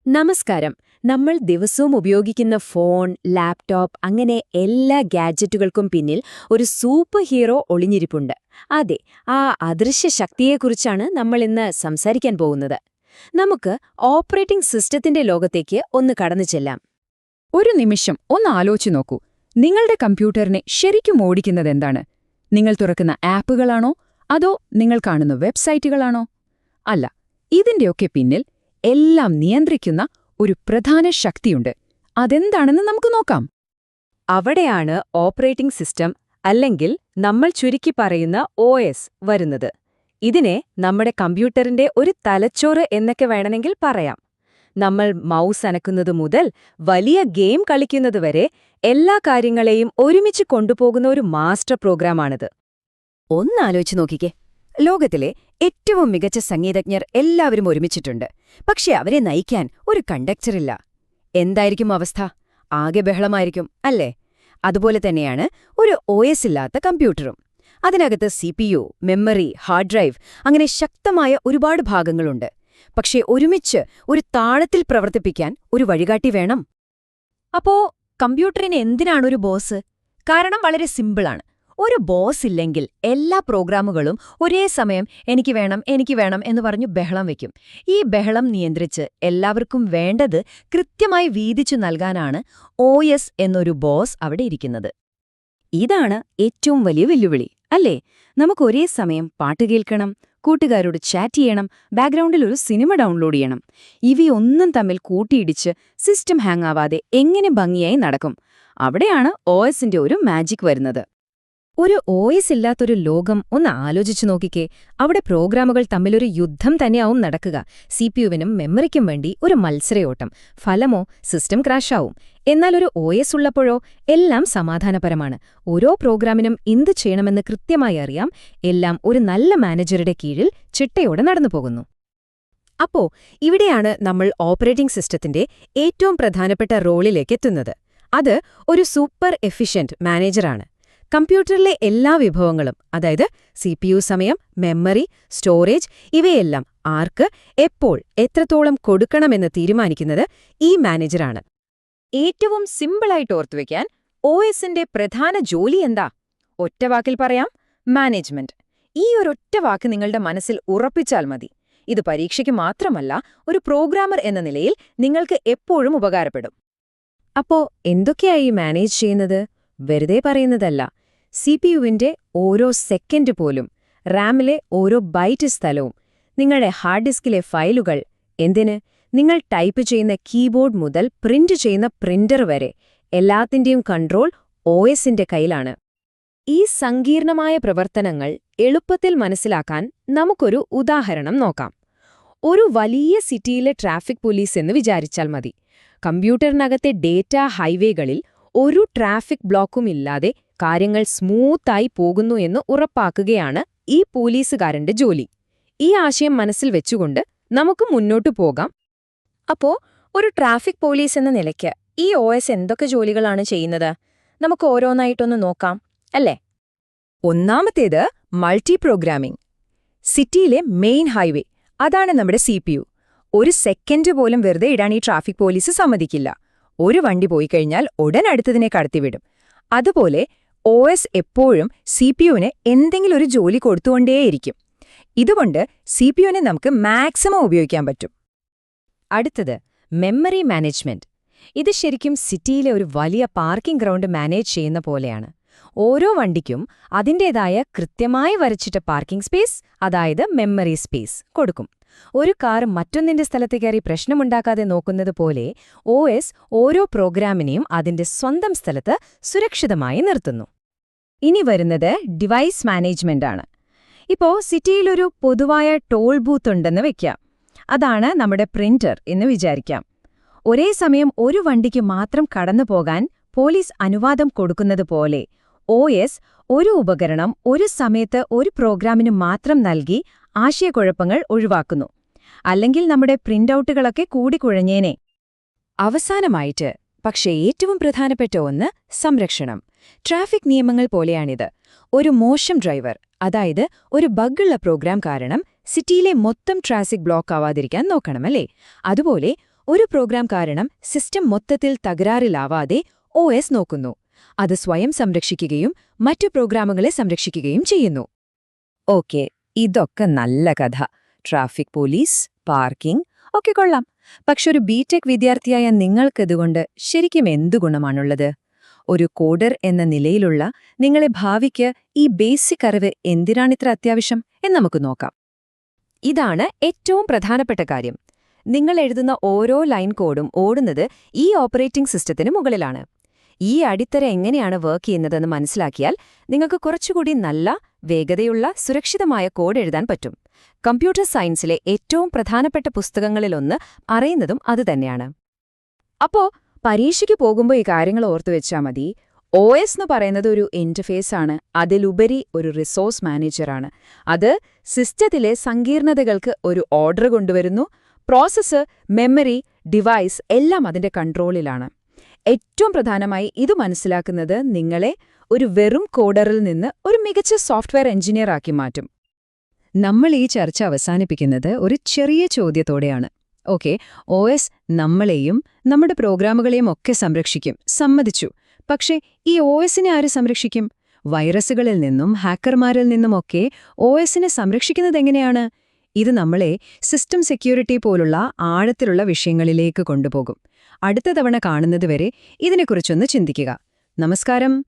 നമസ്കാരം. നമ്മൾ ദിവസവും ഉപയോഗിക്കുന്ന ഫോൺ, ലാപ്ടോപ്പ് അങ്ങനെ എല്ലാ ഗാഡ്ജറ്റുകൾക്കും പിന്നിൽ ഒരു സൂപ്പർ ഹീറോ ഒളിഞ്ഞിരിപ്പുണ്ട്. അതെ, ആ അദൃശ്യ ശക്തിയെക്കുറിച്ചാണ് നമ്മൾ ഇന്ന് സംസാരിക്കാൻ പോകുന്നത്. നമുക്ക് ഓപ്പറേറ്റിംഗ് സിസ്റ്റത്തിന്റെ ലോകത്തേക്ക് ഒന്ന് കടന്നു ചെല്ലാം. ഒരു നിമിഷം ഒന്ന് ആലോചിച്ചു നോക്കൂ. നിങ്ങളുടെ കമ്പ്യൂട്ടറിനെ ശരിക്കും ഓടിക്കുന്നതെന്താണ്? നിങ്ങൾ തുറക്കുന്ന ആപ്പുകളാണോ അതോ നിങ്ങൾ കാണുന്ന വെബ്സൈറ്റുകളാണോ? അല്ല, ഇതിന്റെയൊക്കെ പിന്നിൽ എല്ലാം നിയന്ത്രിക്കുന്ന ഒരു പ്രധാന ശക്തിയുണ്ട്. അതെന്താണെന്ന് നമുക്ക് നോക്കാം. അവിടെയാണ് ഓപ്പറേറ്റിംഗ് സിസ്റ്റം അല്ലെങ്കിൽ നമ്മൾ ചുരുക്കി പറയുന്ന OS വരുന്നത്. ഇതിനെ നമ്മുടെ കമ്പ്യൂട്ടറിന്റെ ഒരു തലച്ചോറ് എന്നൊക്കെ വേണമെങ്കിൽ പറയാം. നമ്മൾ മൗസ് അനക്കുന്നത് മുതൽ വലിയ ഗെയിം കളിക്കുന്നതുവരെ എല്ലാ കാര്യങ്ങളെയും ഒരുമിച്ച് കൊണ്ടുപോകുന്ന ഒരു മാസ്റ്റർ പ്രോഗ്രാമാണിത്. ഒന്നാലോചിച്ച് നോക്കിക്കേ. ലോകത്തിലെ ഏറ്റവും മികച്ച സംഗീതജ്ഞർ എല്ലാവരും ഒരുമിച്ചിട്ടുണ്ട്. പക്ഷെ അവരെ നയിക്കാൻ ഒരു കണ്ടക്ടറില്ല. എന്തായിരിക്കും അവസ്ഥ? ആകെ ബഹളമായിരിക്കും, അല്ലേ? അതുപോലെ തന്നെയാണ് ഒരു OS ഇല്ലാത്ത കമ്പ്യൂട്ടറും. അതിനകത്ത് CPU, മെമ്മറി, ഹാർഡ് ഡ്രൈവ് അങ്ങനെ ശക്തമായ ഒരുപാട് ഭാഗങ്ങളുണ്ട്. പക്ഷേ ഒരുമിച്ച് ഒരു താളത്തിൽ പ്രവർത്തിപ്പിക്കാൻ ഒരു വഴികാട്ടി വേണം. അപ്പോ കമ്പ്യൂട്ടറിന് എന്തിനാണൊരു ബോസ്? കാരണം വളരെ സിമ്പിളാണ്. ഒരു ബോസ് ഇല്ലെങ്കിൽ എല്ലാ പ്രോഗ്രാമുകളും ഒരേ സമയം എനിക്ക് വേണം എന്ന് പറഞ്ഞു ബഹളം വയ്ക്കും. ഈ ബഹളം നിയന്ത്രിച്ച് എല്ലാവർക്കും വേണ്ടത് കൃത്യമായി വീതിച്ചു നൽകാനാണ് OS എന്നൊരു ബോസ് അവിടെ ഇരിക്കുന്നത്. ഇതാണ് ഏറ്റവും വലിയ വെല്ലുവിളി, അല്ലേ? നമുക്ക് ഒരേ സമയം പാട്ട് കേൾക്കണം, കൂട്ടുകാരോട് ചാറ്റ് ചെയ്യണം, ബാക്ക്ഗ്രൗണ്ടിൽ ഒരു സിനിമ ഡൗൺലോഡ് ചെയ്യണം. ഇവയൊന്നും തമ്മിൽ കൂട്ടിയിടിച്ച് സിസ്റ്റം ഹാങ് ആവാതെ എങ്ങനെ ഭംഗിയായി നടക്കും? അവിടെയാണ് OSന്റെ ഒരു മാജിക് വരുന്നത്. ഒരു OS ഇല്ലാത്തൊരു ലോകം ഒന്ന് ആലോചിച്ചു നോക്കിക്കേ. അവിടെ പ്രോഗ്രാമുകൾ തമ്മിലൊരു യുദ്ധം തന്നെയാവും നടക്കുക. CPUവിനും മെമ്മറിക്കും വേണ്ടി ഒരു മത്സരയോട്ടം. ഫലമോ സിസ്റ്റം ക്രാഷാവും. എന്നാൽ ഒരു OS ഉള്ളപ്പോഴോ എല്ലാം സമാധാനപരമാണ്. ഓരോ പ്രോഗ്രാമിനും എന്ത് ചെയ്യണമെന്ന് കൃത്യമായി അറിയാം. എല്ലാം ഒരു നല്ല മാനേജറുടെ കീഴിൽ ചിട്ടയോടെ നടന്നുപോകുന്നു. അപ്പോ ഇവിടെയാണ് നമ്മൾ ഓപ്പറേറ്റിംഗ് സിസ്റ്റത്തിന്റെ ഏറ്റവും പ്രധാനപ്പെട്ട റോളിലേക്ക് എത്തുന്നത്. അത് ഒരു സൂപ്പർ എഫിഷ്യന്റ് മാനേജറാണ്. കമ്പ്യൂട്ടറിലെ എല്ലാ വിഭവങ്ങളും, അതായത് CPU സമയം, മെമ്മറി, സ്റ്റോറേജ് ഇവയെല്ലാം ആർക്ക്, എപ്പോൾ, എത്രത്തോളം കൊടുക്കണമെന്ന് തീരുമാനിക്കുന്നത് ഈ മാനേജറാണ്. ഏറ്റവും സിമ്പിളായിട്ട് ഓർത്തുവെക്കാൻ OSന്റെ പ്രധാന ജോലി എന്താ? ഒറ്റവാക്കിൽ പറയാം, മാനേജ്മെന്റ്. ഈ ഒരൊറ്റ വാക്ക് നിങ്ങളുടെ മനസ്സിൽ ഉറപ്പിച്ചാൽ മതി. ഇത് പരീക്ഷയ്ക്ക് മാത്രമല്ല, ഒരു പ്രോഗ്രാമർ എന്ന നിലയിൽ നിങ്ങൾക്ക് എപ്പോഴും ഉപകാരപ്പെടും. അപ്പോ എന്തൊക്കെയായി മാനേജ് ചെയ്യുന്നത്? വെറുതെ പറയുന്നതല്ല. CPUവിന്റെ ഓരോ സെക്കൻഡ് പോലും, റാമിലെ ഓരോ ബൈറ്റ് സ്ഥലവും, നിങ്ങളുടെ ഹാർഡ് ഡിസ്കിലെ ഫയലുകൾ, എന്തിന് നിങ്ങൾ ടൈപ്പ് ചെയ്യുന്ന കീബോർഡ് മുതൽ പ്രിന്റ് ചെയ്യുന്ന പ്രിന്റർ വരെ എല്ലാത്തിന്റെയും കൺട്രോൾ OSന്റെ കയ്യിലാണ്. ഈ സങ്കീർണമായ പ്രവർത്തനങ്ങൾ എളുപ്പത്തിൽ മനസ്സിലാക്കാൻ നമുക്കൊരു ഉദാഹരണം നോക്കാം. ഒരു വലിയ സിറ്റിയിലെ ട്രാഫിക് പോലീസ് എന്ന് വിചാരിച്ചാൽ മതി. കമ്പ്യൂട്ടറിനകത്തെ ഡേറ്റാ ഹൈവേകളിൽ ഒരു ട്രാഫിക് ബ്ലോക്കുമില്ലാതെ കാര്യങ്ങൾ സ്മൂത്തായി പോകുന്നു എന്ന് ഉറപ്പാക്കുകയാണ് ഈ പോലീസുകാരന്റെ ജോലി. ഈ ആശയം മനസ്സിൽ വെച്ചുകൊണ്ട് നമുക്ക് മുന്നോട്ടു പോകാം. അപ്പോ ഒരു ട്രാഫിക് പോലീസ് എന്ന നിലയ്ക്ക് ഈ OS എന്തൊക്കെ ജോലികളാണ് ചെയ്യുന്നത്? നമുക്ക് ഓരോന്നായിട്ടൊന്ന് നോക്കാം, അല്ലേ? ഒന്നാമത്തേത് മൾട്ടി പ്രോഗ്രാമിംഗ്. സിറ്റിയിലെ മെയിൻ ഹൈവേ, അതാണ് നമ്മുടെ CPU. ഒരു സെക്കൻഡ് പോലും വെറുതെ ഇടാൻ ഈ ട്രാഫിക് പോലീസ് സമ്മതിക്കില്ല. ഒരു വണ്ടി പോയി കഴിഞ്ഞാൽ ഉടൻ അടുത്തതിനെ കടത്തിവിടും. അതുപോലെ OS എപ്പോഴും CPUവിന് എന്തെങ്കിലും ഒരു ജോലി കൊടുത്തുകൊണ്ടേയിരിക്കും. ഇതുകൊണ്ട് CPUവിനെ നമുക്ക് മാക്സിമം ഉപയോഗിക്കാൻ പറ്റും. അടുത്തത് മെമ്മറി മാനേജ്മെന്റ്. ഇത് ശരിക്കും സിറ്റിയിലെ ഒരു വലിയ പാർക്കിംഗ് ഗ്രൗണ്ട് മാനേജ് ചെയ്യുന്ന പോലെയാണ്. ഓരോ വണ്ടിക്കും അതിൻ്റേതായ കൃത്യമായി വരച്ചിട്ട പാർക്കിംഗ് സ്പേസ്, അതായത് മെമ്മറി സ്പേസ് കൊടുക്കും. ഒരു കാർ മറ്റൊന്നിന്റെ സ്ഥലത്ത് കയറി പ്രശ്നമുണ്ടാക്കാതെ നോക്കുന്നത് പോലെ OS ഓരോ പ്രോഗ്രാമിനെയും അതിന്റെ സ്വന്തം സ്ഥലത്ത് സുരക്ഷിതമായി നിർത്തുന്നു. ഇനി വരുന്നത് ഡിവൈസ് മാനേജ്മെന്റാണ്. ഇപ്പോ സിറ്റിയിലൊരു പൊതുവായ ടോൾ ബൂത്ത് ഉണ്ടെന്ന് വെക്കാം. അതാണ് നമ്മുടെ പ്രിന്റർ എന്ന് വിചാരിക്കാം. ഒരേ സമയം ഒരു വണ്ടിക്ക് മാത്രം കടന്നുപോകാൻ പോലീസ് അനുവാദം കൊടുക്കുന്നത് പോലെ OS ഒരു ഉപകരണം ഒരു സമയത്ത് ഒരു പ്രോഗ്രാമിന് മാത്രം നൽകി ആശയക്കുഴപ്പങ്ങൾ ഒഴിവാക്കുന്നു. അല്ലെങ്കിൽ നമ്മുടെ പ്രിന്റൌട്ടുകളൊക്കെ കൂടിക്കുഴഞ്ഞേനെ. അവസാനമായിട്ട്, പക്ഷേ ഏറ്റവും പ്രധാനപ്പെട്ട ഒന്ന്, സംരക്ഷണം. ട്രാഫിക് നിയമങ്ങൾ പോലെയാണിത്. ഒരു മോശം ഡ്രൈവർ, അതായത് ഒരു ബഗ്ഗുള്ള പ്രോഗ്രാം കാരണം സിറ്റിയിലെ മൊത്തം ട്രാഫിക് ബ്ലോക്ക് ആവാതിരിക്കാൻ നോക്കണമല്ലേ? അതുപോലെ ഒരു പ്രോഗ്രാം കാരണം സിസ്റ്റം മൊത്തത്തിൽ തകരാറിലാവാതെ OS നോക്കുന്നു. അത് സ്വയം സംരക്ഷിക്കുകയും മറ്റു പ്രോഗ്രാമുകളെ സംരക്ഷിക്കുകയും ചെയ്യുന്നു. ഓക്കെ, ഇതൊക്കെ നല്ല കഥ. ട്രാഫിക് പോലീസ്, പാർക്കിംഗ് ഒക്കെ കൊള്ളാം. പക്ഷെ ഒരു ബിടെക് വിദ്യാർത്ഥിയായ നിങ്ങൾക്കിതുകൊണ്ട് ശരിക്കും എന്തു ഗുണമാണുള്ളത്? ഒരു കോഡർ എന്ന നിലയിലുള്ള നിങ്ങളെ ഭാവിക്ക് ഈ ബേസിക് അറിവ് എന്തിനാണിത്ര അത്യാവശ്യം എന്ന് നമുക്ക് നോക്കാം. ഇതാണ് ഏറ്റവും പ്രധാനപ്പെട്ട കാര്യം. നിങ്ങൾ എഴുതുന്ന ഓരോ ലൈൻ കോഡും ഓടുന്നത് ഈ ഓപ്പറേറ്റിംഗ് സിസ്റ്റത്തിന് മുകളിലാണ്. ഈ അടിത്തറ എങ്ങനെയാണ് വർക്ക് ചെയ്യുന്നതെന്ന് മനസ്സിലാക്കിയാൽ നിങ്ങൾക്ക് കുറച്ചുകൂടി നല്ല, വേഗതയുള്ള, സുരക്ഷിതമായ കോഡ് എഴുതാൻ പറ്റും. കമ്പ്യൂട്ടർ സയൻസിലെ ഏറ്റവും പ്രധാനപ്പെട്ട പുസ്തകങ്ങളിലൊന്ന് അറിയുന്നതും അതുതന്നെയാണ്. അപ്പോ പരീക്ഷയ്ക്ക് പോകുമ്പോൾ ഈ കാര്യങ്ങൾ ഓർത്തുവെച്ചാൽ മതി. OS എന്ന് പറയുന്നത് ഒരു ഇന്റർഫേസ് ആണ്, അതിലുപരി ഒരു റിസോഴ്സ് മാനേജറാണ്. അത് സിസ്റ്റത്തിലെ സങ്കീർണതകൾക്ക് ഒരു ഓർഡർ കൊണ്ടുവരുന്നു. പ്രോസസ്സർ, മെമ്മറി, ഡിവൈസ് എല്ലാം അതിന്റെ കൺട്രോളിലാണ്. ഏറ്റവും പ്രധാനമായി ഇത് മനസ്സിലാക്കുന്നത് നിങ്ങളെ ഒരു വെറും കോഡറിൽ നിന്ന് ഒരു മികച്ച സോഫ്റ്റ്വെയർ എഞ്ചിനീയർ ആക്കി മാറ്റും. നമ്മൾ ഈ ചർച്ച അവസാനിപ്പിക്കുന്നത് ഒരു ചെറിയ ചോദ്യത്തോടെയാണ്. ഓക്കെ, OS നമ്മളെയും നമ്മുടെ പ്രോഗ്രാമുകളെയും ഒക്കെ സംരക്ഷിക്കും, സമ്മതിച്ചു. പക്ഷേ ഈ OSനെ ആര് സംരക്ഷിക്കും? വൈറസുകളിൽ നിന്നും ഹാക്കർമാരിൽ നിന്നുമൊക്കെ OSനെ സംരക്ഷിക്കുന്നതെങ്ങനെയാണ്? ഇത് നമ്മളെ സിസ്റ്റം സെക്യൂരിറ്റി പോലുള്ള ആഴത്തിലുള്ള വിഷയങ്ങളിലേക്ക് കൊണ്ടുപോകും. അടുത്ത തവണ കാണുന്നതുവരെ ഇതിനെക്കുറിച്ചൊന്ന് ചിന്തിക്കുക. നമസ്കാരം.